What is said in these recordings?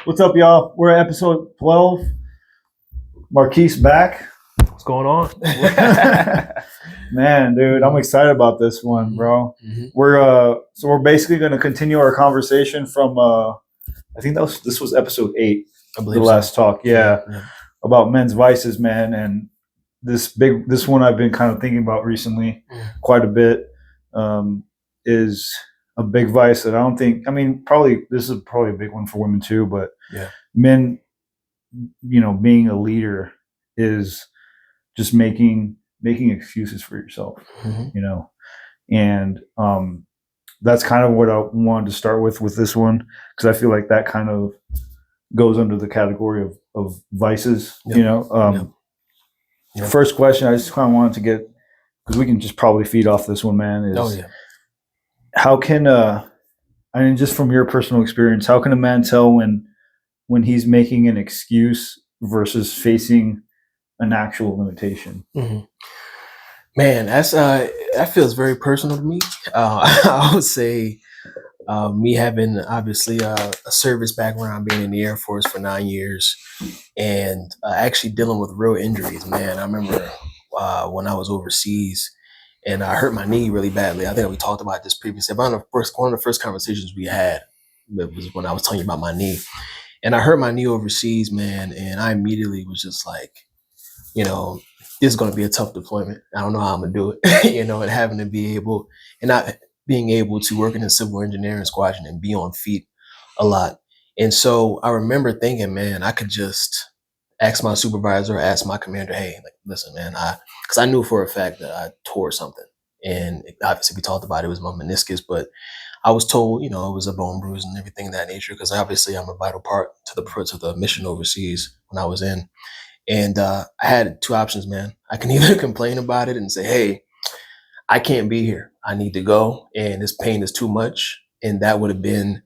What's up, y'all? We're at episode 12. Marquise back. What's going on? Man, dude, I'm excited about this one, bro. Mm-hmm. We're basically going to continue our conversation from I think this was episode 8, I believe the last talk, yeah, about men's vices, man, and this one I've been kind of thinking about recently quite a bit. Is a big vice that I don't think. I mean, probably this is probably a big one for women too, but men, being a leader is just making excuses for yourself, and that's kind of what I wanted to start with this one, because I feel like that kind of goes under the category of vices. First question I just kind of wanted to get, because we can just probably feed off this one, man, is how can I mean, just from your personal experience, how can a man tell when he's making an excuse versus facing an actual limitation? Man, that's that feels very personal to me. I would say me having obviously a service background, being in the Air Force for 9 years, and actually dealing with real injuries. Man, I remember when I was overseas and I hurt my knee really badly. I think we talked about this previously. One of the first conversations we had, it was when I was telling you about my knee. And I hurt my knee overseas, man, and I immediately was just like, this is going to be a tough deployment. I don't know how I'm going to do it, and having to be able, and not being able to work in a civil engineering squadron and be on feet a lot. And so I remember thinking, man, I could just ask my supervisor, ask my commander, hey, like, listen, man, because I knew for a fact that I tore something. And obviously we talked about it was my meniscus, but I was told, it was a bone bruise and everything of that nature, because obviously I'm a vital part to the mission overseas when I was in. And I had two options, man. I can either complain about it and say, hey, I can't be here. I need to go, and this pain is too much. And that would have been,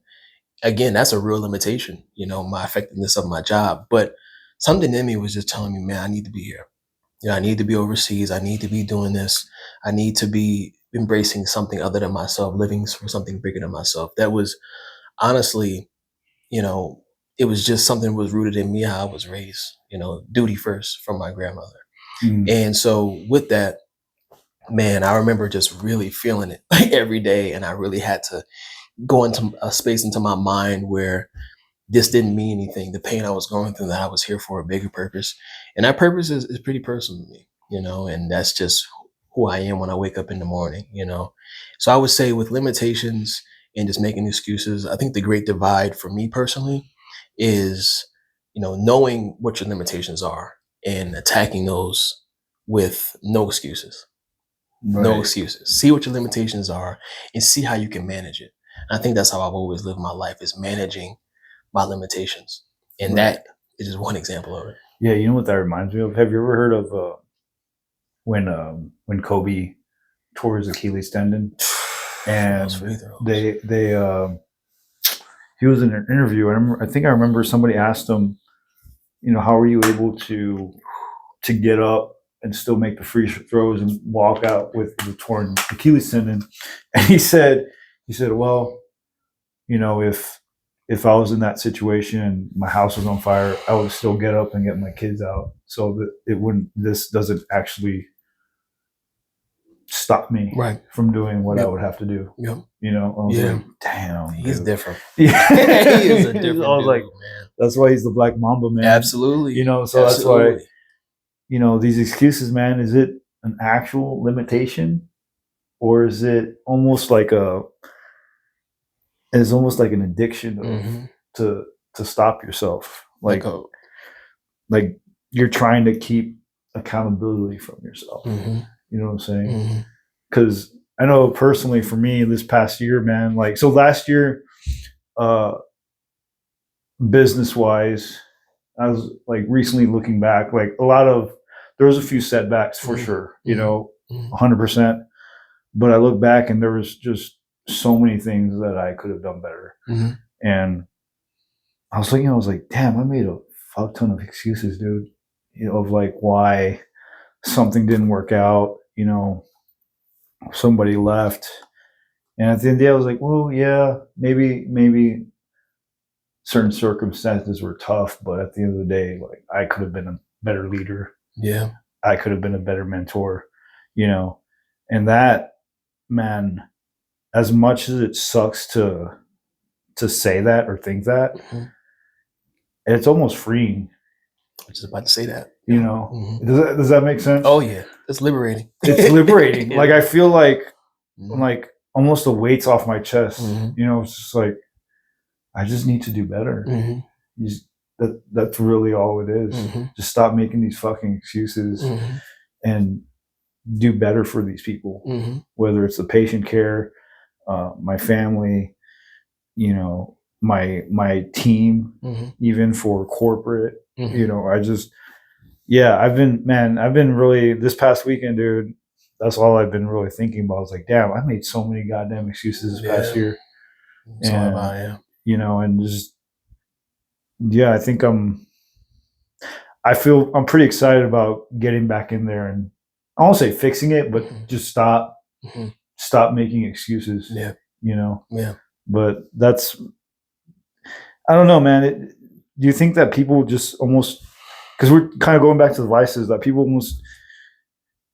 again, that's a real limitation, my effectiveness of my job. But something in me was just telling me, man, I need to be here. I need to be overseas. I need to be doing this. I need to be embracing something other than myself, living for something bigger than myself. That was honestly, it was just something that was rooted in me, how I was raised, duty first from my grandmother. And so with that, man, I remember just really feeling it every day. And I really had to go into a space into my mind where this didn't mean anything. The pain I was going through, that I was here for a bigger purpose. And that purpose is pretty personal to me, and that's just who I am when I wake up in the morning, So I would say with limitations and just making excuses, I think the great divide for me personally is, knowing what your limitations are and attacking those with no excuses. Right. No excuses. See what your limitations are and see how you can manage it. And I think that's how I've always lived my life, is managing my limitations. And that is just one example of it. Yeah, you know what that reminds me of? Have you ever heard of when Kobe tore his Achilles tendon? And he was in an interview, and I think I remember somebody asked him, how are you able to get up and still make the free throws and walk out with the torn Achilles tendon? And he said, well, if I was in that situation and my house was on fire, I would still get up and get my kids out, so that this doesn't actually stop me from doing what I would have to do. I was like, damn, he's different. Yeah. He is a different I was dude, like, man. That's why he's the Black Mamba, man. Absolutely. So that's why, these excuses, man, is it an actual limitation, or is it almost like an addiction to stop yourself? Like you're trying to keep accountability from yourself. You know what I'm saying? Because I know personally for me this past year, man, so last year, business wise, I was recently looking back, there was a few setbacks for sure, 100%. But I look back and there was just so many things that I could have done better. And I was thinking, I was like, damn, I made a fuck ton of excuses, dude, of why something didn't work out, somebody left. And at the end of the day, I was like, well, yeah, maybe certain circumstances were tough, but at the end of the day, like I could have been a better leader. Yeah. I could have been a better mentor, you know. And that, man, as much as it sucks to say that or think that, it's almost freeing. I was just about to say that. You know, does that make sense? Oh yeah, it's liberating. It's liberating. Like I feel like almost the weight's off my chest. You know, it's just like I just need to do better. That's really all it is. Just stop making these fucking excuses and do better for these people. Whether it's the patient care, my family, you know, my team, even for corporate. You know, I've been really, this past weekend, dude, that's all I've been really thinking about. I was like, damn, I made so many goddamn excuses this past year. That's all about it. You know, and just, I think I'm pretty excited about getting back in there, and I won't say fixing it, but just stop making excuses. Yeah. You know? Yeah. But that's, I don't know, man. Do you think that people just almost, because we're kind of going back to the vices, that people almost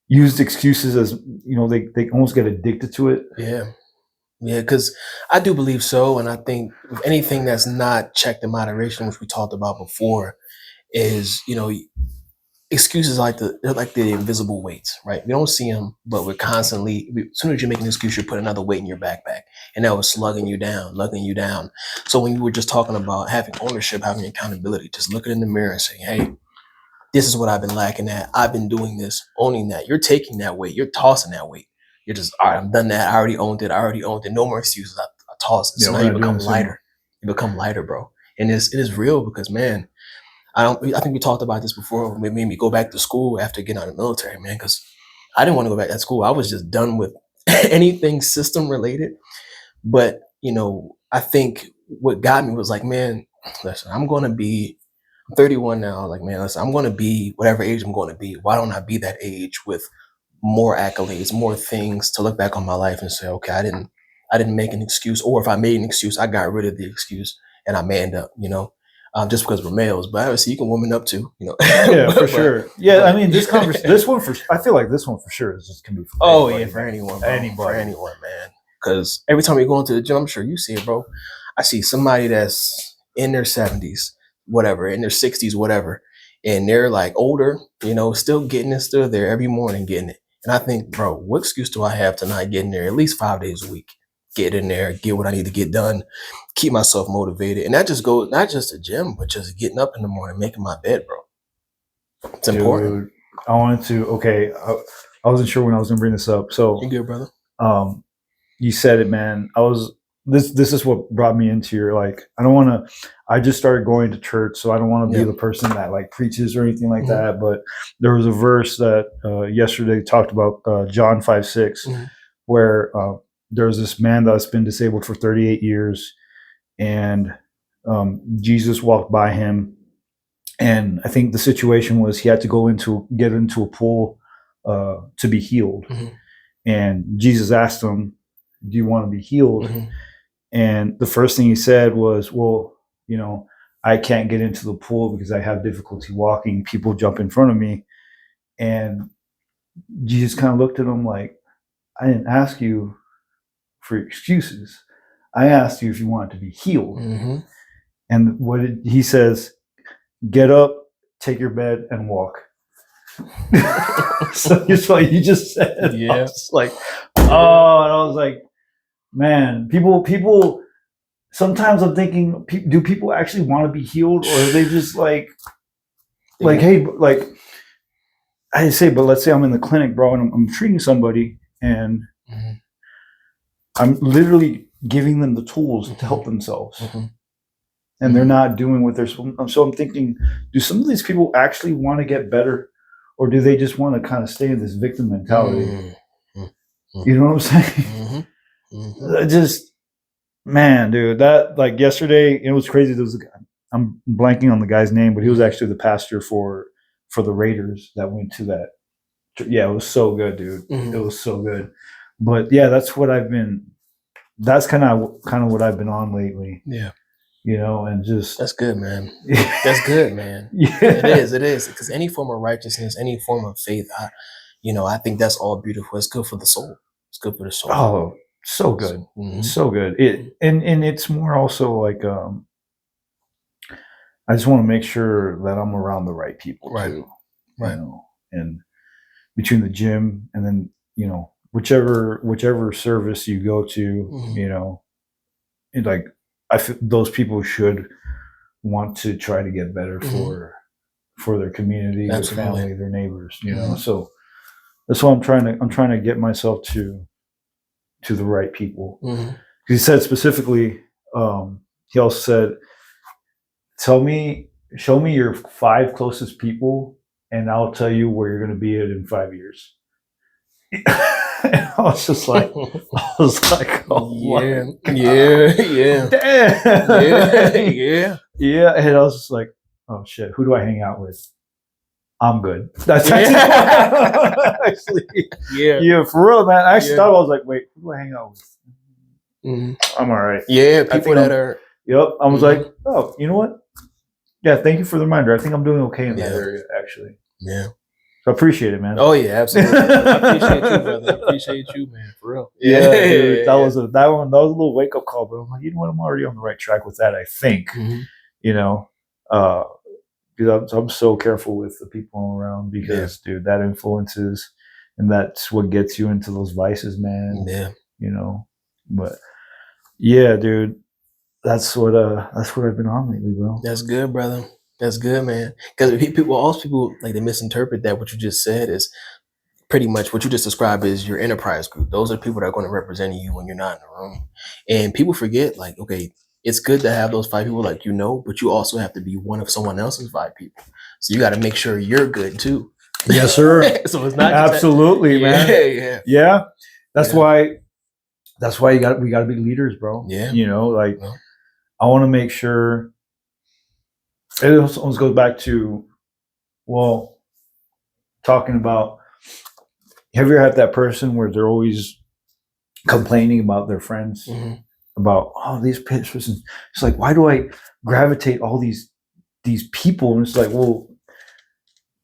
use excuses as, you know, they almost get addicted to it? Yeah. Yeah, because I do believe so. And I think with anything that's not checked in moderation, which we talked about before, is, you know, excuses they're like the invisible weights, right? We don't see them, but we're constantly, as soon as you make an excuse, you put another weight in your backpack, and that was slugging you down. So when you were just talking about having ownership, having accountability, just looking in the mirror and saying, hey, this is what I've been lacking at. I've been doing this, owning that. You're taking that weight. You're tossing that weight. You're just, all right, I'm done that. I already owned it. No more excuses. I toss it. So now you become lighter. You become lighter, bro. And it is real because, man, I think we talked about this before. It made me go back to school after getting out of the military, man, because I didn't want to go back to school. I was just done with anything system related. But, you know, I think what got me was like, man, listen, I'm 31 now. Like, man, listen, I'm going to be whatever age I'm going to be. Why don't I be that age with more accolades, more things to look back on my life and say, okay, I didn't make an excuse, or if I made an excuse, I got rid of the excuse and I manned up, you know, just because we're males. But obviously, you can woman up too, you know. Yeah, for sure. Yeah, I mean, this one I feel like this one for sure is just can be for anybody, for anyone, bro. Anybody. For anyone, man. Because every time you go into the gym, I'm sure you see it, bro. I see somebody that's in their 70s, whatever, in their 60s, whatever, and they're like older, you know, still getting it, still there every morning getting it. And I think, bro, what excuse do I have to not get in there at least 5 days a week? Get in there, get what I need to get done, keep myself motivated. And that just goes, not just the gym, but just getting up in the morning, making my bed, bro. It's important. I wanted to, I wasn't sure when I was going to bring this up. So, you good, brother? You said it, man. This is what brought me into your, like, I just started going to church, so I don't want to be the person that like preaches or anything like that. But there was a verse that yesterday talked about John 5:6, where there was this man that's been disabled for 38 years, and Jesus walked by him, and I think the situation was he had to get into a pool to be healed, and Jesus asked him, "Do you want to be healed?" And the first thing he said was, well, you know, I can't get into the pool because I have difficulty walking. People jump in front of me. And Jesus kind of looked at him like, I didn't ask you for excuses. I asked you if you wanted to be healed. And he says, get up, take your bed, and walk. So it's like you just said. Yeah. I was like, oh, and I was like, man, people. Sometimes I'm thinking, do people actually want to be healed, or are they just like, hey, like I say, but let's say I'm in the clinic, bro, and I'm treating somebody, and I'm literally giving them the tools to help themselves, and they're not doing what they're supposed to. So I'm thinking, do some of these people actually want to get better, or do they just want to kind of stay in this victim mentality? You know what I'm saying? Just, man, dude, that, like, yesterday, it was crazy. There was I'm blanking on the guy's name, but he was actually the pastor for the Raiders that went to that. Yeah, it was so good, dude. It was so good. But yeah, that's kind of what I've been on lately. Yeah. and just That's good, man. That's good, man. yeah. It is. Because any form of righteousness, any form of faith, I think that's all beautiful. It's good for the soul. It's good for the soul. Oh, so good. Mhm. So good. And it's more also like I just want to make sure that I'm around the right people Right. too. Right. And between the gym and then, whichever service you go to, Mhm. like those people should want to try to get better Mhm. for their community, their Absolutely. family, their neighbors, Mhm. So that's why I'm trying to get myself to the right people. Mhm. He said specifically, he also said, show me your 5 closest people, and I'll tell you where you're going to be at in 5 years. And I was just like, oh Yeah. my god, Yeah. damn, Yeah. yeah. And I was just like, oh shit, who do I hang out with? I'm good. That's Yeah. actually, Yeah. yeah, for real, man. I actually Yeah. thought, I was like, wait, who do I hang out with? Mhm. I'm all right. Yeah. I People think that I'm. are. Yep. I was like, Mhm. oh, you know what? Yeah, thank you for the reminder. I think I'm doing okay in that Yeah. area, actually. Yeah. So I appreciate it, man. Oh yeah, absolutely. I appreciate you, brother. I appreciate you, man. For real. Yeah, dude. That Yeah. was that one. That was a little wake up call, but I'm like, you know what? I'm already on the right track with that. I think, Mhm. you know, uh, because I'm so careful with the people I'm around because, dude, that influences, and that's what gets you into those vices, man. Yeah. But yeah, dude, that's what I've been on lately, bro. That's good, brother. That's good, man. Because people like they misinterpret that what you just said is pretty much what you just described is your enterprise group. Those are the people that are going to represent you when you're not in the room. And people forget, like, okay, it's good to have those 5 people, like but you also have to be one of someone else's 5 people. So you got to make sure you're good too. Yes, sir. So it's not just Absolutely, yeah, man. yeah, Yeah, that's yeah, why. That's why we got to be leaders, bro. yeah. Like Well, I want to make sure. It almost goes back to, well, talking about. Have you ever had that person where they're always complaining about their friends, mhm. about, oh, these persons? It's like, why do I gravitate all these people? And it's like, well,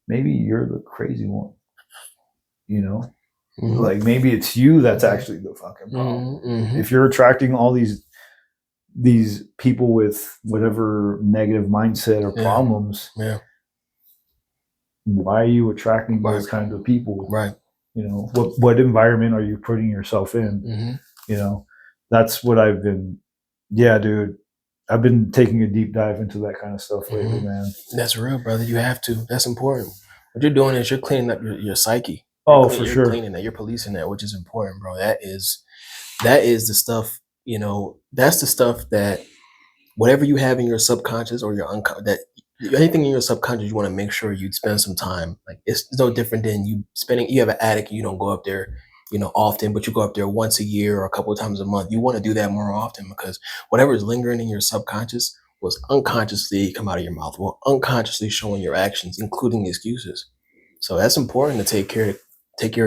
maybe you're the crazy one, you know. Mhm. Like maybe it's you that's Mhm. actually the fucking problem. Mhm. Mhm. If you're attracting all these people with whatever negative mindset or Yeah, problems, yeah. why are you attracting Right, those kinds of people? right. What environment are you putting yourself in? Mhm. That's what I've been. Yeah, dude, I've been taking a deep dive into that kind of stuff lately, Mhm. man. That's real, brother. You have to. That's important. What you're doing is you're cleaning up your psyche. Oh, for You're sure. cleaning that. You're policing that, which is important, bro. That is the stuff. That's the stuff that whatever you have in your subconscious or your unconscious, that anything in your subconscious, you want to make sure you spend some time. Like it's no different than you spending. You have an attic, and you don't go up there, often, but you go up there once a year or a couple of times a month. You want to do that more often because whatever is lingering in your subconscious was unconsciously come out of your mouth, will unconsciously showing your actions, including excuses. So that's important to take care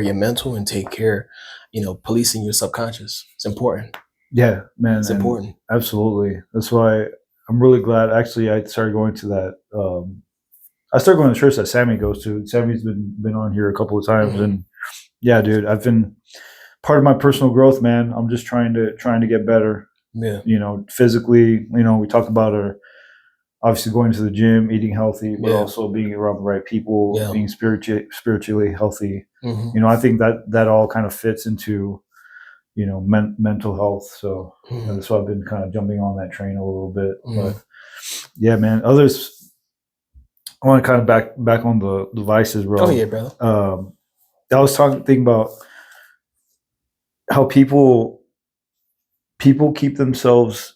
of your mental and take care, policing your subconscious. It's important. Yeah, man, It's and important. absolutely. That's why I'm really glad. Actually, I started going to that. I started going to church that Sammy goes to. Sammy's been on here a couple of times, Mhm. and yeah, dude, I've been part of my personal growth, man. I'm just trying to get better. Yeah. Physically. We talk about our obviously going to the gym, eating healthy, but Yeah. also being around the right people, Yeah. being spiritually healthy. Mhm. I think that all kind of fits into mental health. So Mhm. that's why I've been kind of jumping on that train a little bit. But Mhm. yeah, man, others. I want to kind of back on the vices, Oh yeah, bro. brother. I was thinking about how people keep themselves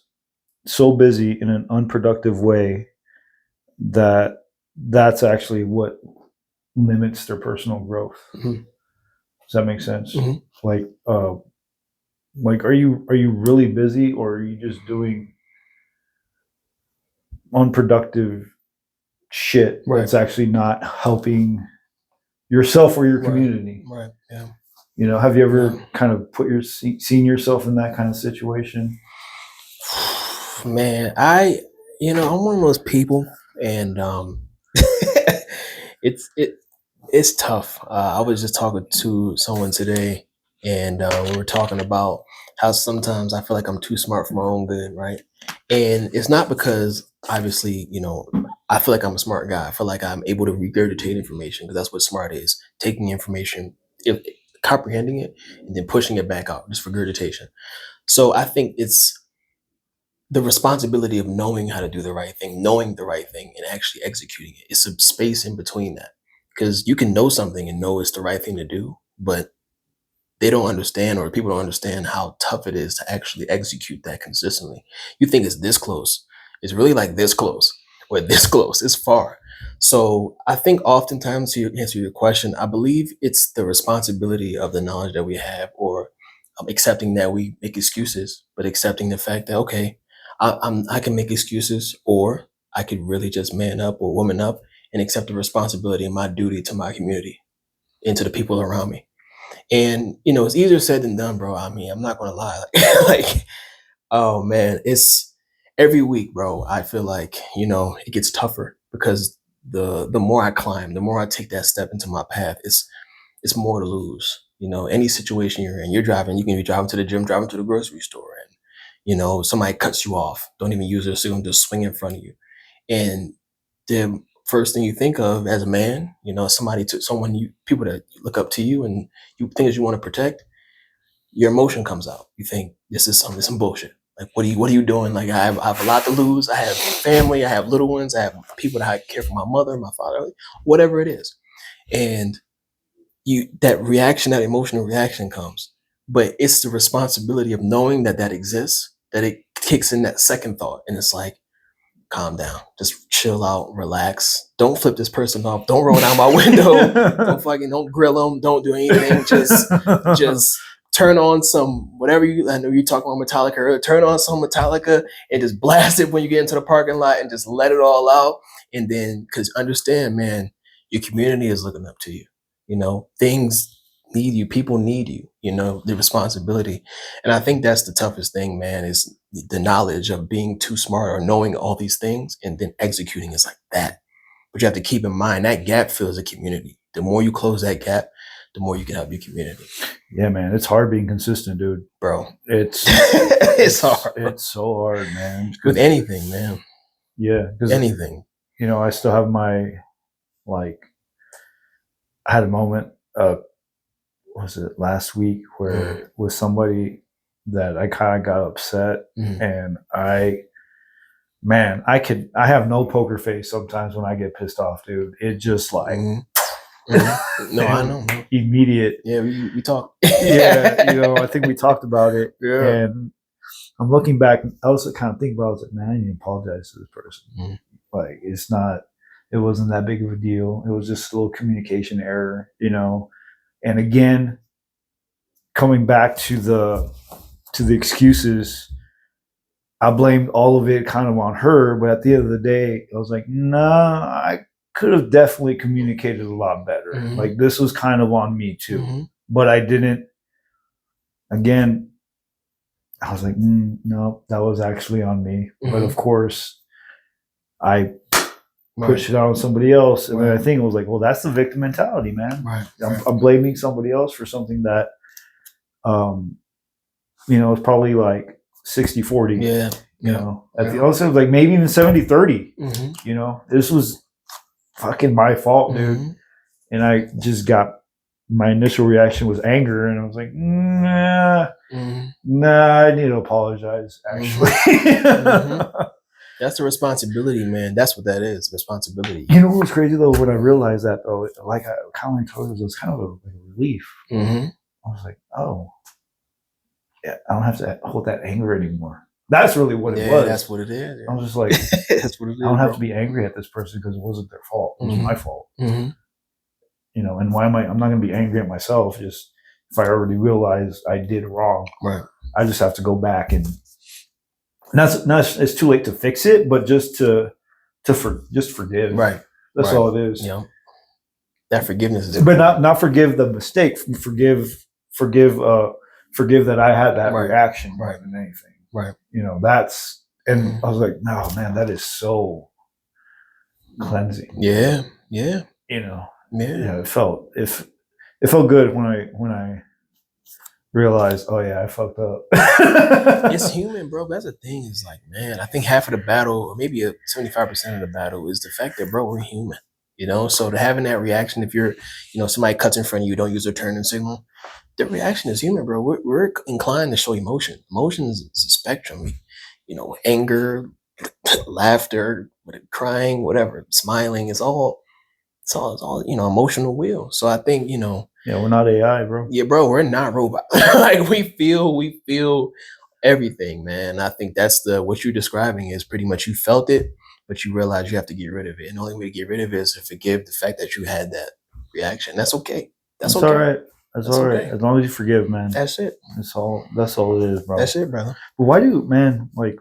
so busy in an unproductive way that that's actually what limits their personal growth. Mhm. Does that make sense? Mhm. Like, are you really busy, or are you just doing unproductive shit Right. that's actually not helping yourself or your Right. community? Right. Yeah. Have you Yeah. ever kind of seen yourself in that kind of situation? Man, I'm one of those people, and it's it it's tough. I was just talking to someone today, and we were talking about how sometimes I feel like I'm too smart for my own good, right? And it's not because obviously, I feel like I'm a smart guy. I feel like I'm able to regurgitate information because that's what smart is: taking information, if, comprehending it, and then pushing it back out, just regurgitation. So I think it's the responsibility of knowing how to do the right thing, knowing the right thing, and actually executing it. It's a space in between that. Because you can know something and know it's the right thing to do, but they don't understand, or people don't understand how tough it is to actually execute that consistently. You think it's this close. It's really like this close, or this close. It's far. So I think oftentimes, to answer your question, I believe it's the responsibility of the knowledge that we have, or accepting that we make excuses, but accepting the fact that, okay, I can make excuses, or I could really just man up or woman up and accept the responsibility and my duty to my community and to the people around me. And it's easier said than done, bro. I mean, I'm not gonna lie. Like, oh man, it's every week, bro. I feel like it gets tougher because the more I climb, the more I take that step into my path, it's more to lose. Any situation you're in, you can be driving to the gym, driving to the grocery store, and somebody cuts you off. Don't even use their signal, just swing in front of you. And the first thing you think of as a man, people that look up to you and things you want to protect, your emotion comes out. You think this is some bullshit. Like, what are you doing? Like, I have a lot to lose. I have family. I have little ones. I have people that I care for, my mother, my father, whatever it is. And that emotional reaction comes, but it's the responsibility of knowing that exists, that it kicks in that second thought. And it's like, calm down, just chill out, relax. Don't flip this person off. Don't roll down my window. Don't grill them. Don't do anything. Just turn on some whatever I know you're talking about Metallica earlier. Turn on some Metallica and just blast it when you get into the parking lot and just let it all out. And then, because understand, man, your community is looking up to you. Things need you. People need you. The responsibility. And I think that's the toughest thing, man, is the knowledge of being too smart or knowing all these things and then executing is like that. But you have to keep in mind that gap fills a community. The more you close that gap, the more you can help your community. Yeah, man, it's hard being consistent, dude. Bro, it's hard. It's so hard, man. With anything, man. Yeah, because anything. I still have my I had a moment. Was it last week where with somebody that I kind of got upset, and I have no poker face sometimes when I get pissed off, dude. It just like. No, I know. Immediate. Yeah, we talked. Yeah, I think we talked about it. Yeah. And I'm looking back. I was kind of thinking about. I was like, man, I need to apologize to this person. Like, it wasn't that big of a deal. It was just a little communication error, And again, coming back to the excuses, I blamed all of it kind of on her. But at the end of the day, I was like, nah, I could have definitely communicated a lot better. Like, this was kind of on me too, but I didn't. Again, I was like, no, that was actually on me. But of course, I pushed it on somebody else, and then I think it was like, well, that's the victim mentality, man. I'm blaming somebody else for something that, it's probably like 60-40. Yeah. At the also like maybe even 70-30. This was fucking my fault, dude. And I just my initial reaction was anger, and I was like, nah, I need to apologize, actually. That's the responsibility, man. That's what that is, responsibility. You know what was crazy, though, when I realized that, though, like I kind of told you, it was kind of a relief. I was like, oh, yeah, I don't have to hold that anger anymore. That's really what it was. That's what it is. Yeah. I was just like, that's what it is, I don't have to be angry at this person because it wasn't their fault. It was my fault. And why am I'm not going to be angry at myself just if I already realized I did wrong. Right. I just have to go back and it's too late to fix it, but just forgive. Right. That's all it is. Yeah. That forgiveness is important. But not forgive the mistake. Forgive that I had that reaction more than anything. Right. That's And I was like, no, man, that is so cleansing. Yeah. Yeah, Yeah. it felt good when I realized, oh yeah, I fucked up. It's human, bro. That's the thing. Is like, man, I think half of the battle, or maybe 75% of the battle, is the fact that, bro, we're human. So to having that reaction, if you're, somebody cuts in front of you, don't use a turning signal. The reaction is human, bro. We're inclined to show emotion. Emotion is a spectrum. Anger, laughter, crying, whatever, smiling. It's all emotional will. So I think Yeah, we're not AI, bro. yeah, bro, we're not robots. Like we feel everything, man. I think that's what you're describing is pretty much you felt it, but you realize you have to get rid of it. And the only way to get rid of it is to forgive the fact that you had that reaction. That's okay. That's It's okay. all right. That's That's all right. okay. As long as you forgive, man. That's it. That's all it is, bro. That's it, brother. But why do, man, like,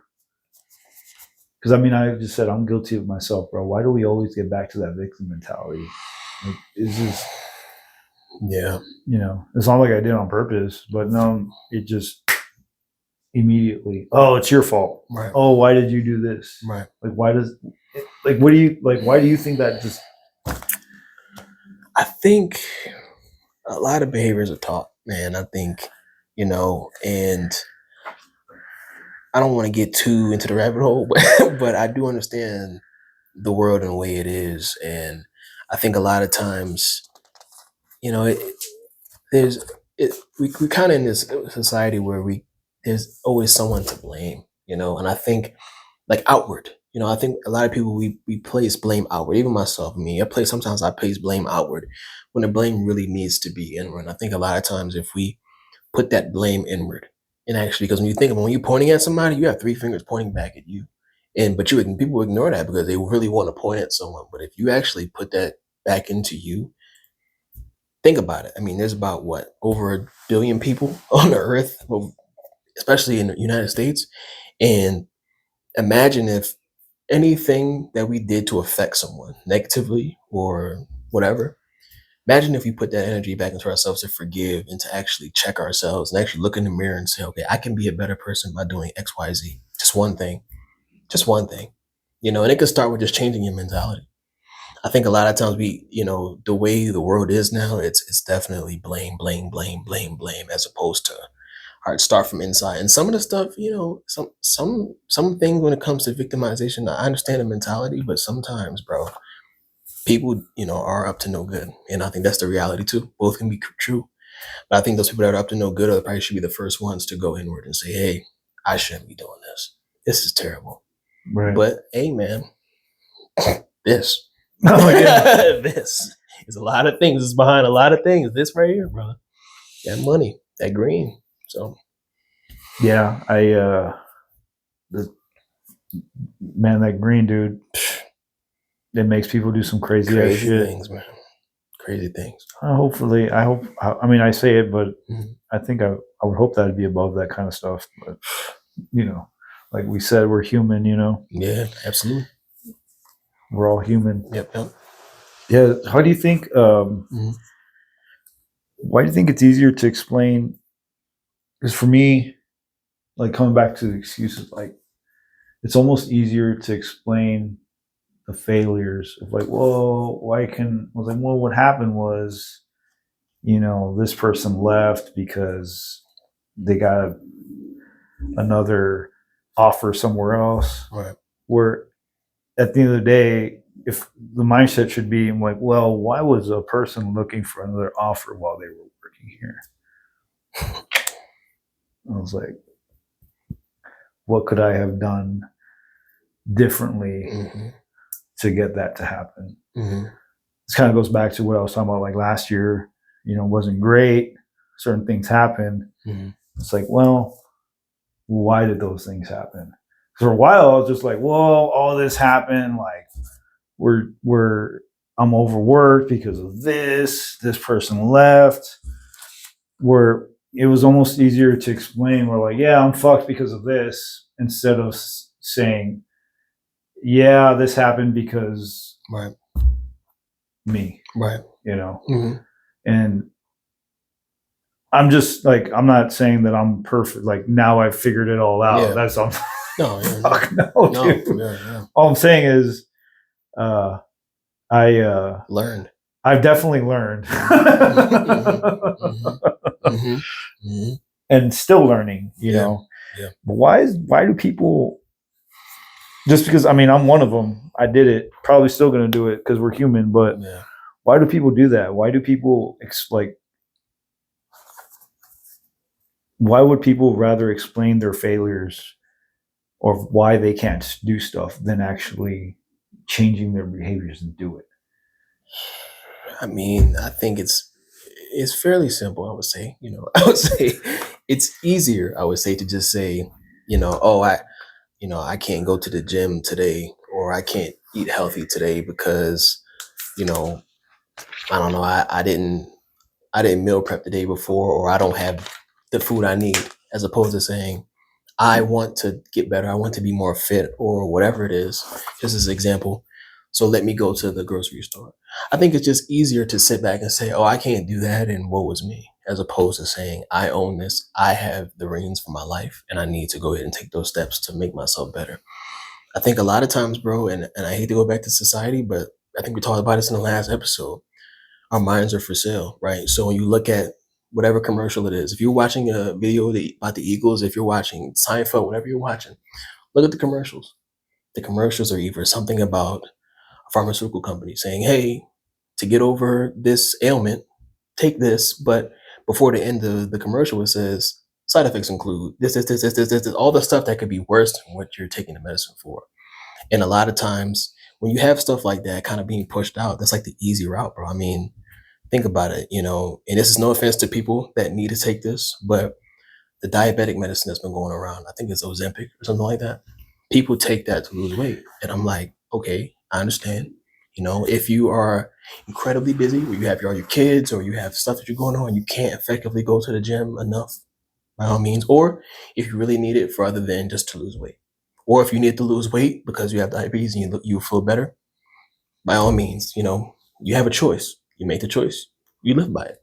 because I mean, I just said I'm guilty of myself, bro. Why do we always get back to that victim mentality? Like, it's just, Yeah. it's not like I did it on purpose, but no, it just immediately, oh, it's your fault. Right. Oh, why did you do this? Right. Like, why does, like, what do you, like, why do you think that just, I think a lot of behaviors are taught, man. I think, and I don't want to get too into the rabbit hole, but I do understand the world in the way it is. And I think a lot of times, there's we kind of in this society where there's always someone to blame, and I think like outward, I think a lot of people we place blame outward, even myself. Sometimes I place blame outward when the blame really needs to be inward. I think a lot of times if we put that blame inward, and actually, because when you think of when you're pointing at somebody, you have three fingers pointing back at you, but people ignore that because they really want to point at someone. But if you actually put that back into you, think about it. I mean, there's about over 1 billion people on the earth, well, especially in the United States. And imagine if anything that we did to affect someone negatively or whatever, imagine if we put that energy back into ourselves to forgive and to actually check ourselves and actually look in the mirror and say, okay, I can be a better person by doing X, Y, Z. Just one thing. Just one thing. And it could start with just changing your mentality. I think a lot of times the way the world is now, it's definitely blame, blame, blame, blame, blame, as opposed to, all right, start from inside. And some of the stuff, some things when it comes to victimization, I understand the mentality, but sometimes, bro, people, are up to no good. And I think that's the reality too. Both can be true. But I think those people that are up to no good probably should be the first ones to go inward and say, hey, I shouldn't be doing this. This is terrible. right? But hey, man, this. Oh, yeah. This is a lot of things. It's behind a lot of things. This right here, brother. That money, that green. So Yeah, man, that green dude, it makes people do some crazy ass shit. things, man. Crazy things. Hopefully, I mean, I say it, but Mhm. I think I would hope that it'd be above that kind of stuff. But like we said, we're human. Yeah, absolutely. We're all human. Yep. Yeah. How do you think? Mhm. Why do you think it's easier to explain? Because for me, like coming back to the excuses, like it's almost easier to explain the failures of like, well, I was like, well, what happened was, this person left because they got another offer somewhere else. Right. Where at the end of the day, if the mindset should be like, well, why was a person looking for another offer while they were working here? I was like, what could I have done differently to get that to happen? This kind of goes back to what I was talking about, like last year, wasn't great. Certain things happened. It's like, well, why did those things happen? For a while, I was just like, well, all this happened. Like, I'm overworked because of this. This person left. Where it was almost easier to explain. We're like, yeah, I'm fucked because of this, instead of saying, yeah, this happened because right, me, right, and I'm just like, I'm not saying that I'm perfect. Like now I've figured it all out. Yeah. That's all. No, yeah, Fuck no, no, dude. yeah. All I'm saying is, uh, Learned. I've definitely learned, Mm-hmm. Mm-hmm. Mm-hmm. and still learning. You Yeah, know, yeah. but why do people? Just because I mean I'm one of them. I did it. Probably still gonna do it because we're human. But Yeah. why do people do that? Why do people like? Why would people rather explain their failures or why they can't do stuff than actually changing their behaviors and do it? I mean, I think it's fairly simple. I would say, I would say it's easier. I would say to just say, oh, I can't go to the gym today, or I can't eat healthy today because, you know, I don't know, I didn't meal prep the day before, or I don't have the food I need, as opposed to saying, I want to get better. I want to be more fit or whatever it is. Just as an example. So let me go to the grocery store. I think it's just easier to sit back and say, oh, I can't do that. And woe is me, as opposed to saying, I own this. I have the reins for my life and I need to go ahead and take those steps to make myself better. I think a lot of times, bro, and I hate to go back to society, but I think we talked about this in the last episode. Our minds are for sale, right? So when you look at whatever commercial it is, if you're watching a video about the Eagles, if you're watching Seinfeld, whatever you're watching, look at the commercials. The commercials are either something about a pharmaceutical company saying, hey, to get over this ailment, take this. But before the end of the commercial, it says side effects include this, all the stuff that could be worse than what you're taking the medicine for. And a lot of times when you have stuff like that kind of being pushed out, that's like the easy route, bro. I mean, think about it, and this is no offense to people that need to take this, but the diabetic medicine that's been going around, I think it's Ozempic or something like that. People take that to lose weight. And I'm like, okay, I understand. If you are incredibly busy, where you have all your kids or you have stuff that you're going on, you can't effectively go to the gym enough, by all means. Or if you really need it for other than just to lose weight. Or if you need to lose weight because you have diabetes and you feel better, by all means, you have a choice. You make the choice. You live by it.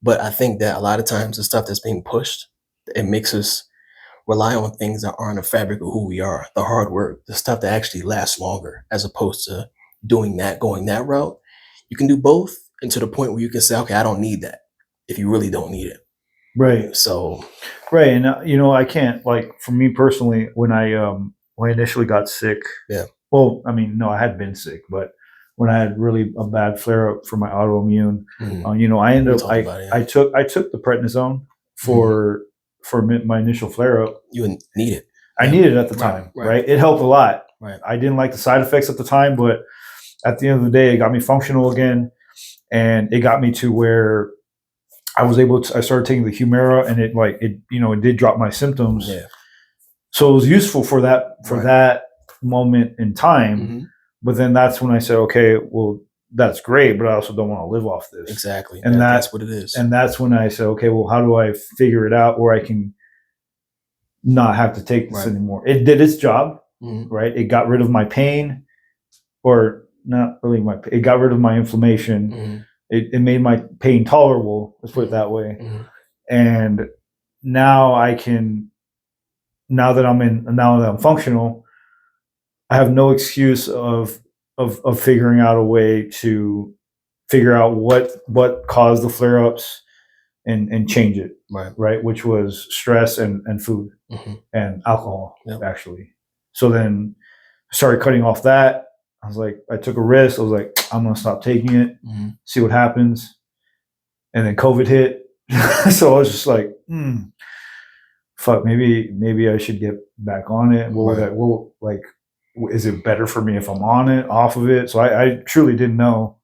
But I think that a lot of times the stuff that's being pushed, it makes us rely on things that aren't a fabric of who we are, the hard work, the stuff that actually lasts longer, as opposed to doing that, going that route. You can do both, and to the point where you can say, okay, I don't need that if you really don't need it. Right. So, Right. And I can't, like, for me personally, when I initially got sick. Yeah. Well, I mean, no, I had been sick, but when I had really a bad flare up for my autoimmune, I ended up I took the prednisone for my initial flare up. You wouldn't need it. I needed it at the time, right? It helped a lot. Right. I didn't like the side effects at the time, but at the end of the day, it got me functional again, and it got me to where I started taking the Humira, and it did drop my symptoms. Yeah. So it was useful for that moment in time. Mm-hmm. But then that's when I said, okay, well, that's great, but I also don't want to live off this. Exactly. And that's what it is. And that's when I said, okay, well, how do I figure it out where I can not have to take this anymore? It did its job, right? It got rid of my pain, or not really it got rid of my inflammation. It made my pain tolerable, let's put it that way. And now now that I'm functional, I have no excuse of figuring out a way to figure out what caused the flare ups and change it. Right. Which was stress and food and alcohol, actually. So then I started cutting off that. I was like, I took a risk. I was like, I'm gonna stop taking it, see what happens. And then COVID hit. So I was just like, fuck, maybe I should get back on it. Is it better for me if I'm on it, off of it? So I truly didn't know.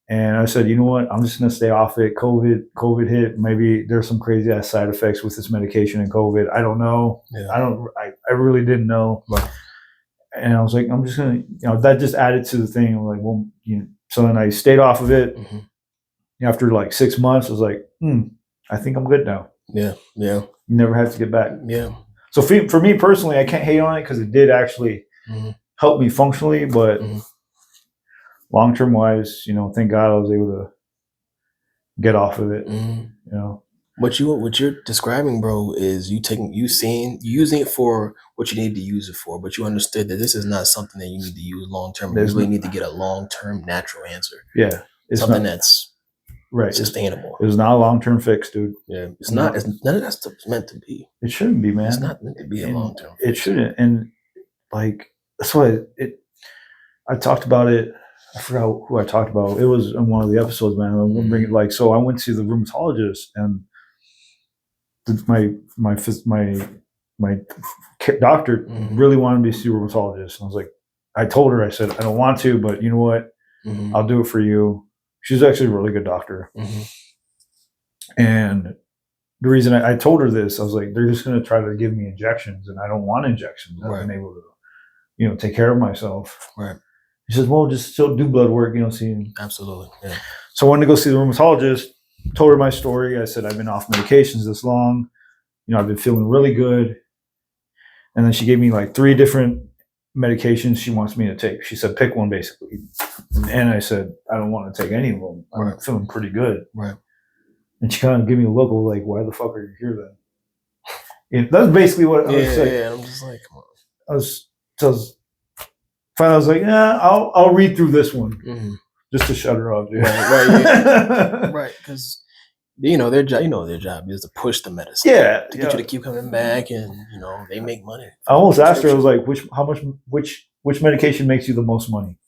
And I said, you know what? I'm just going to stay off it. COVID hit. Maybe there's some crazy ass side effects with this medication and COVID. I don't know. Yeah. I really didn't know. Right. And I was like, I'm just going to, that just added to the thing. I'm like, well, so then I stayed off of it. After like 6 months, I was like, I think I'm good now. Yeah. Yeah. You never have to get back. Yeah. So for me personally, I can't hate on it because it did actually help me functionally, but long-term wise, thank God I was able to get off of it, What you're describing, bro, is using it for what you need to use it for, but you understood that this is not something that you need to use long term. You There's really no- need to get a long term natural answer, yeah, it's something not that's right. sustainable. It's not a long term fix, dude. Yeah, it's No. not. It's none of that stuff is meant to be. It shouldn't be, man. It's not meant to be a And long term. it shouldn't. And like that's why I talked about it. I forgot who I talked about. It was in one of the episodes, man. I'm gonna bring it like so. I went to the rheumatologist, and my doctor really wanted me to see a rheumatologist. And I was like, I told her, I said, I don't want to, but you know what? I'll do it for you. She's actually a really good doctor. And the reason I told her this, I was like, they're just going to try to give me injections, and I don't want injections. I've been able to, take care of myself. Right. She says, well, just still do blood work, see. Absolutely. Yeah. So I went to go see the rheumatologist, told her my story. I said, I've been off medications this long. I've been feeling really good. And then she gave me like 3 different medications she wants me to take. She said, pick one, basically. And I said, I don't want to take any of them. I'm feeling pretty good. Right. And she kind of gave me a look of like, why the fuck are you here then? That's basically what I was saying. Yeah, I'm just like, come on. Finally, I was like, yeah, I'll read through this one just to shut her up, dude. Right, because their job is to push the medicine. Yeah, to get you to keep coming back, and they make money. I almost asked her. I was like, which medication makes you the most money?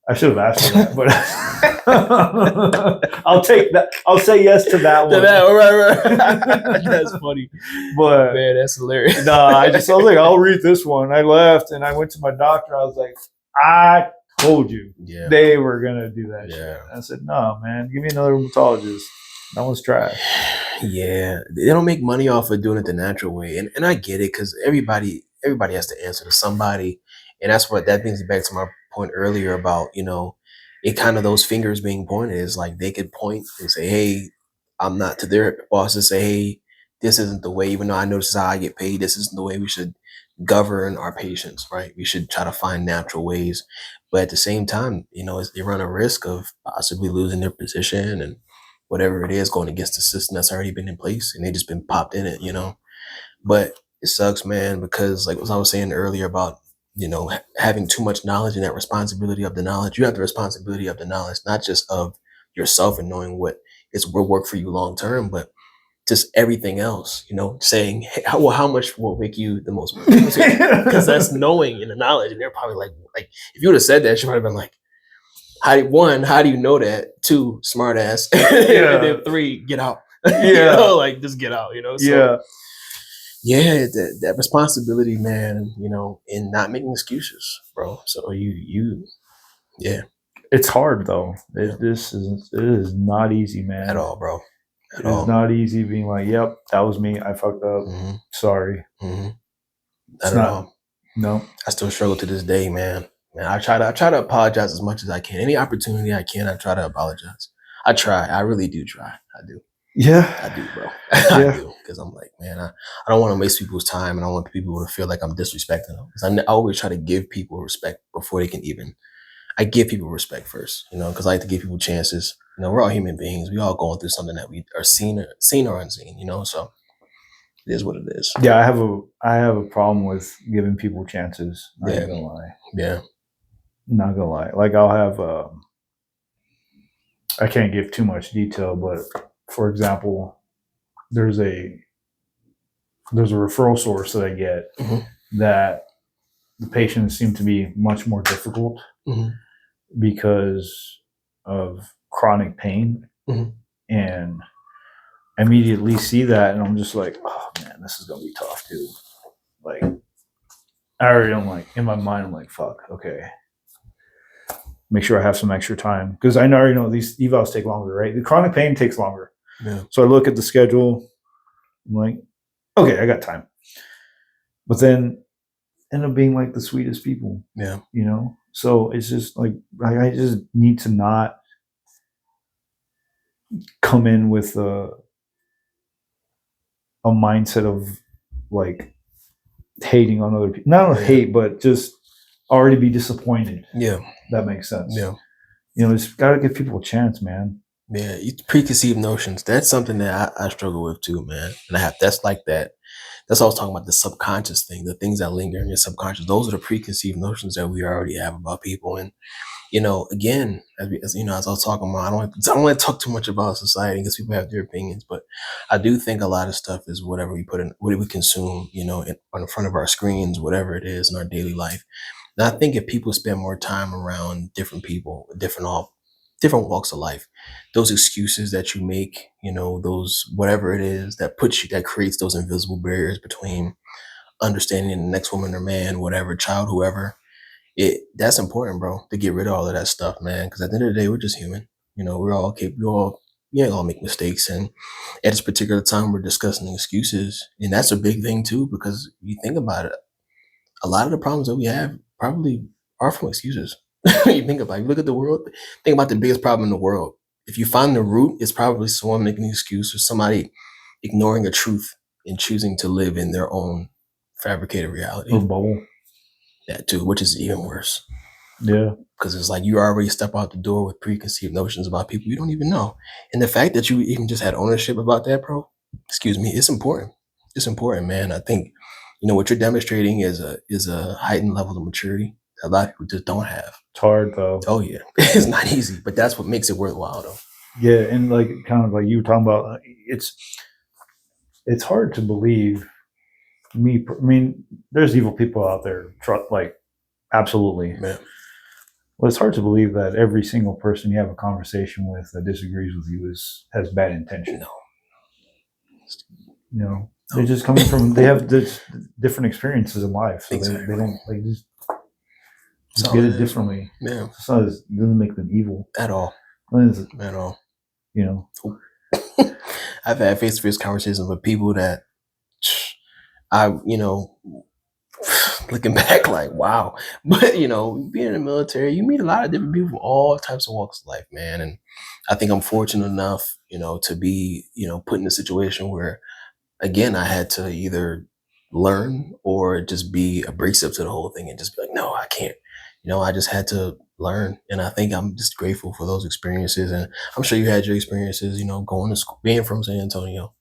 I should have asked her that, but I'll take that. I'll say yes to that one. Right. That's funny. But man, that's hilarious. I was like, I'll read this one. I left and I went to my doctor. I was like, I told you they were gonna do that shit. I said, no, man, give me another rheumatologist. That one's trash. Yeah, they don't make money off of doing it the natural way, and I get it because everybody has to answer to somebody, and that brings me back to my point earlier about it kind of those fingers being pointed is like they could point and say, hey, I'm not to their bosses say, hey, this isn't the way, even though I know this is how I get paid, this isn't the way we should govern our patients, right? We should try to find natural ways, but at the same time, they run a risk of possibly losing their position and whatever it is going against the system that's already been in place, and they just been popped in it, But it sucks, man, because like what I was saying earlier about having too much knowledge and that responsibility of the knowledge. You have the responsibility of the knowledge, not just of yourself and knowing what will work for you long term, but just everything else. Saying, hey, how much will make you the most money? Because that's knowing and the knowledge, and they're probably like if you would have said that, she might have been like, how do you know that? 2, smart ass. And then 3, get out. Just get out. So, that responsibility, man. In not making excuses, bro. So it's hard though. It is not easy, man. At all, bro. It's not easy being like, yep, that was me. I fucked up. Sorry. Not at all. No. I still struggle to this day, man. I try to apologize as much as I can. Any opportunity I can, I try to apologize. I try. I really do try. I do. Yeah. I do, bro. I do. Because I'm like, man, I don't want to waste people's time, and I don't want people to feel like I'm disrespecting them. Because I always try to give people respect before they can even. I give people respect first, because I like to give people chances. We're all human beings. We all going through something that we are seen or unseen, so it is what it is. Yeah, I have a problem with giving people chances. Not gonna lie. Yeah. Not gonna lie. Like I'll have I can't give too much detail, but for example, there's a referral source that I get that the patients seem to be much more difficult because of chronic pain. And I immediately see that and I'm just like, oh man, this is gonna be tough too. Like I'm like in my mind, I'm like, fuck, okay. Make sure I have some extra time because I already know these evals take longer, right? The chronic pain takes longer. Yeah. So I look at the schedule. I'm like, okay, I got time. But then end up being like the sweetest people. Yeah. So it's just like I just need to not come in with a mindset of like hating on other people. Not hate, but just already be disappointed. Yeah. That makes sense. Yeah. Just gotta give people a chance, man. Yeah, preconceived notions. That's something that I struggle with too, man. And I have that's like that. That's what I was talking about, the subconscious thing, the things that linger in your subconscious. Those are the preconceived notions that we already have about people. And again, as I was talking about, I don't want to talk too much about society because people have their opinions, but I do think a lot of stuff is whatever we put in, what we consume, on the front of our screens, whatever it is in our daily life. And I think if people spend more time around different people, different walks of life, those excuses that you make, those whatever it is that creates those invisible barriers between understanding the next woman or man, whatever, child, whoever, that's important, bro, to get rid of all of that stuff, man. Because at the end of the day, we're just human. We're all capable. We all make mistakes, and at this particular time, we're discussing excuses, and that's a big thing too. Because you think about it, a lot of the problems that we have probably are from excuses. You think about it, you look at the world, think about the biggest problem in the world. If you find the root, it's probably someone making an excuse or somebody ignoring a truth and choosing to live in their own fabricated reality. Or bubble. That too, which is even worse. Yeah. Because it's like you already step out the door with preconceived notions about people you don't even know. And the fact that you even just had ownership about that, bro, excuse me, it's important. It's important, man. I think, what you're demonstrating is a heightened level of maturity that a lot of people just don't have. It's hard though. Oh yeah. It's not easy, but that's what makes it worthwhile though. Yeah, and like kind of like you were talking about, it's hard to believe me. I mean, there's evil people out there, like absolutely. Man. Well, it's hard to believe that every single person you have a conversation with that disagrees with you has bad intention. No. They're just coming from. They have different experiences in life, so Exactly. they don't like just get it differently. Yeah. So it doesn't make them evil At all. At all. I've had face-to-face conversations with people that I, looking back like, wow. But, being in the military, you meet a lot of different people from all types of walks of life, man. And I think I'm fortunate enough, to be, put in a situation where, again, I had to either learn or just be abrasive to the whole thing and just be like, no, I can't. I just had to learn. And I think I'm just grateful for those experiences. And I'm sure you had your experiences, going to school, being from San Antonio,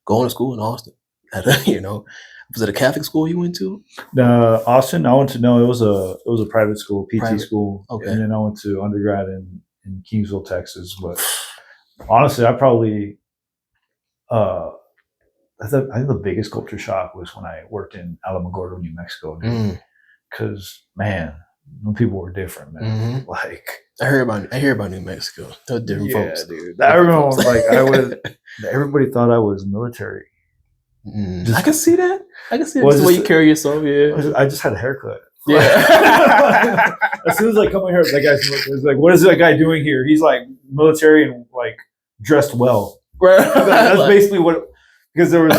going to school in Austin. Was it a Catholic school you went to? Austin, I went to it was a private school, PT school. Okay. And then I went to undergrad in Kingsville, Texas. But honestly, I probably I think the biggest culture shock was when I worked in Alamogordo, New Mexico, dude. Because man, people were different, man. Mm-hmm. Like I hear about New Mexico. They're different folks, dude. I remember everybody thought I was military. I can see that. Just the way you carry yourself. Yeah, I just had a haircut. Yeah. As soon as I come in here, that guy's like, "What is that guy doing here?" He's like military and like dressed well. Right. That's basically what. Because there was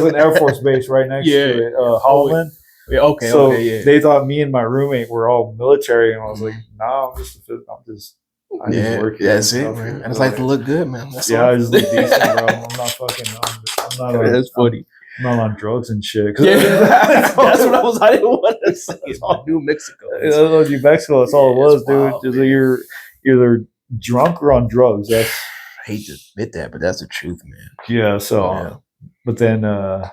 an Air Force base right next to it, Holloman. Yeah, okay. So yeah. They thought me and my roommate were all military, and I was like, "Nah, I just work here." That's it, man. I just like to look good, man. That's I just look decent, bro. I'm not fucking. I'm not. That's funny. I'm not on drugs and shit. Yeah, that's what I was. I didn't want to say. It's all New Mexico. New Mexico. That's all it was, dude. Wild, you're either drunk or on drugs. That's. I hate to admit that, but that's the truth, man. Yeah. So, but then, and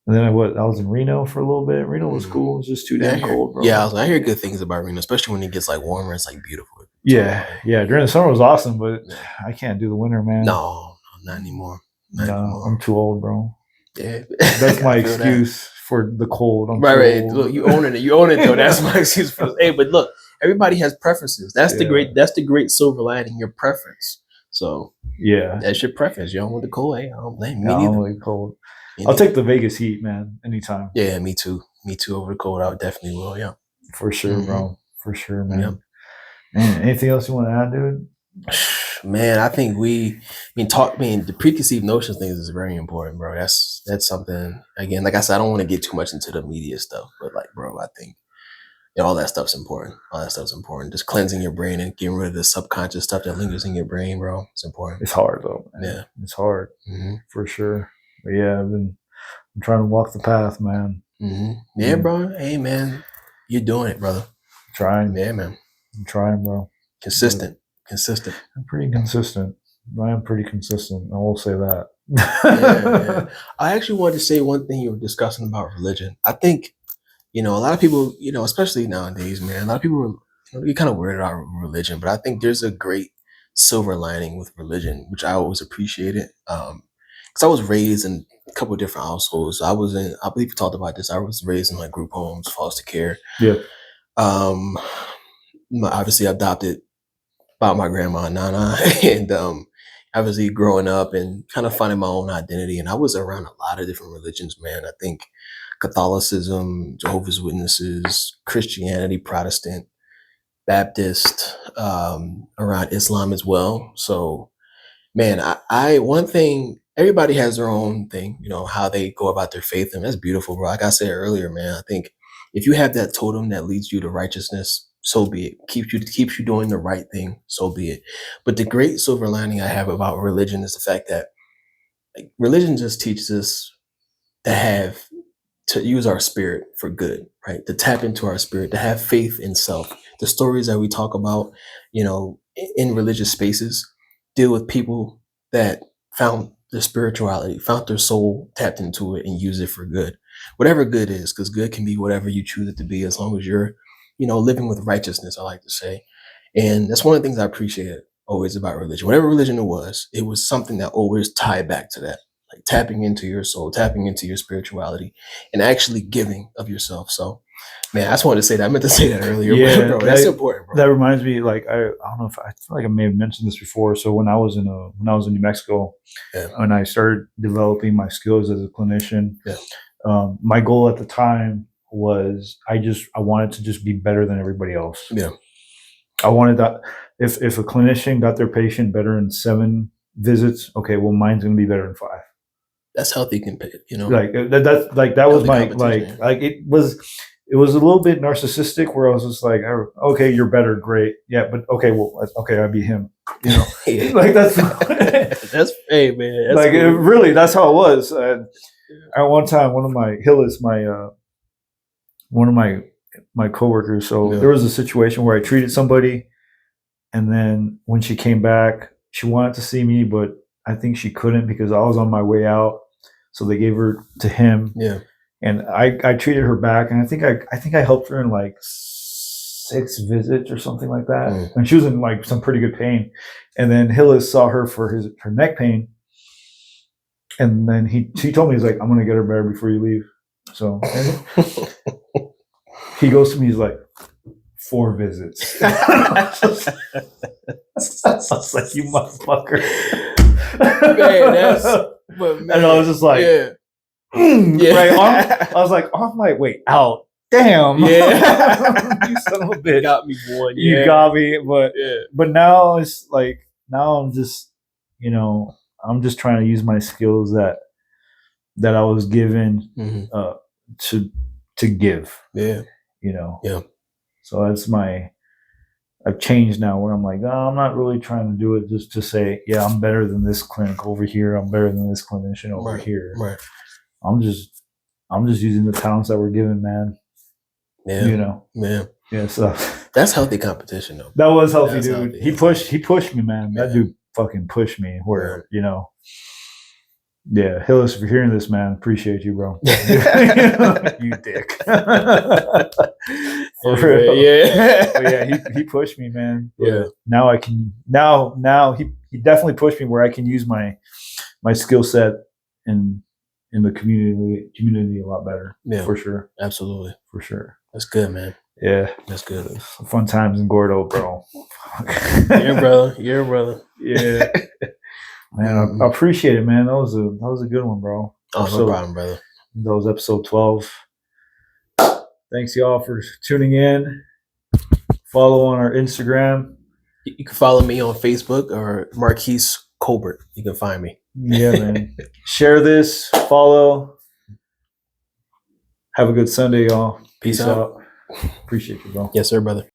then I was in Reno for a little bit. Reno was cool. It was just too damn cold, bro. Yeah, I hear good things about Reno, especially when it gets like warmer. It's like beautiful. Yeah. During the summer it was awesome, but I can't do the winter, man. No, not anymore. I'm too old, bro. Yeah, that's my excuse for the cold. Right. Look, you own it. You own it though. That's my excuse for. Hey, but look, everybody has preferences. That's the great silver lining. Your preference. So that's your preference. You don't want the cold. Hey, I don't blame you. I don't like cold. I'll take the Vegas heat, man, anytime. Yeah, me too. Me too. Over the cold, I definitely will. Yeah, for sure, bro. For sure, man. Yep. Man, anything else you want to add, dude? Man, I think the preconceived notions things is very important, bro. That's something. Again, like I said, I don't want to get too much into the media stuff, but like, bro, I think all that stuff's important. Just cleansing your brain and getting rid of the subconscious stuff that lingers in your brain, bro. It's important. It's hard though, man. Yeah, it's hard for sure. But yeah, I'm trying to walk the path, man. Yeah, bro. Hey, man, you're doing it, brother. Trying. Yeah, man. I'm trying, bro. Consistent. Consistent. I'm pretty consistent. I am pretty consistent. I will say that. Yeah. I actually wanted to say one thing you were discussing about religion. I think, a lot of people, especially nowadays, man, a lot of people get kind of weirded out with religion, but I think there's a great silver lining with religion, which I always appreciated. Because I was raised in a couple of different households. I believe we talked about this. I was raised in like group homes, foster care. Yeah. Obviously adopted by my grandma Nana, and obviously growing up and kind of finding my own identity. And I was around a lot of different religions, man. I think Catholicism, Jehovah's Witnesses, Christianity, Protestant, Baptist, around Islam as well. So, man, I one thing, everybody has their own thing, how they go about their faith, and that's beautiful, bro. Like I said earlier, man, I think if you have that totem that leads you to righteousness, so be it. Keeps you doing the right thing, so be it. But the great silver lining I have about religion is the fact that like religion just teaches us to use our spirit for good, right? To tap into our spirit, to have faith in self. The stories that we talk about, in religious spaces deal with people that found their spirituality, found their soul, tapped into it and use it for good. Whatever good is, because good can be whatever you choose it to be as long as you're, living with righteousness, I like to say. And that's one of the things I appreciated always about religion. Whatever religion it was something that always tied back to that, like tapping into your soul, tapping into your spirituality, and actually giving of yourself. So, man, I just wanted to say that. I meant to say that earlier, Yeah, bro. That's important, bro. That reminds me, like I don't know if I feel like I may have mentioned this before. So when I was in New Mexico, Yeah. and I started developing my skills as a clinician, Yeah. My goal at the time was I wanted to just be better than everybody else. Yeah. I wanted that if a clinician got their patient better in 7 visits, okay, well mine's gonna be better in 5. That's healthy, Like that's like that was my competition. like it was a little bit narcissistic where I was just like, okay, you're better, great, yeah, but okay, well, okay, I beat him, Yeah. like that's hey man, that's like cool. really that's how it was. At one time, one of my Hillis, one of my coworkers. So Yeah. there was a situation where I treated somebody, and then when she came back, she wanted to see me, but I think she couldn't because I was on my way out. So they gave her to him. Yeah. And I treated her back, and I think I helped her in like 6 visits or something like that. Mm. And she was in like some pretty good pain. And then Hillis saw her for her neck pain. And then he told me, he's like, I'm gonna get her better before you leave. So he goes to me, he's like, 4 visits. I was like, you motherfucker. Man, and I was just like, yeah. Right. I was like, on my way out. Damn. Yeah. You son of a bitch. You got me, boy. You Yeah. got me. But Yeah. but now it's like, now I'm just, I'm just trying to use my skills that I was given to give. Yeah. Yeah. So that's I've changed now where I'm like, oh, I'm not really trying to do it just to say, yeah, I'm better than this clinic over here. I'm better than this clinician over here. Right. I'm just using the talents that we're given, man. Yeah. Yeah. So that's healthy competition, though. That was healthy, That's dude. healthy. He pushed me, man. That dude fucking pushed me. Where yeah, Hillis, if you're hearing this, man, appreciate you, bro. You dick. For real. Yeah. But yeah, he pushed me, man. Yeah. Now I can. Now he definitely pushed me where I can use my skill set in the community a lot better. Yeah, for sure. Absolutely, for sure. That's good, man. Yeah, that's good. Fun times in Gordo, bro. Yeah, brother. Yeah, man. I appreciate it, man. That was a good one, bro. Oh, no problem, brother. That was episode 12. Thanks, y'all, for tuning in. Follow on our Instagram. You can follow me on Facebook or Marquise Colbert. You can find me. Yeah, man. Share this. Follow. Have a good Sunday, y'all. Peace out. Appreciate you, bro. Yes, sir, brother.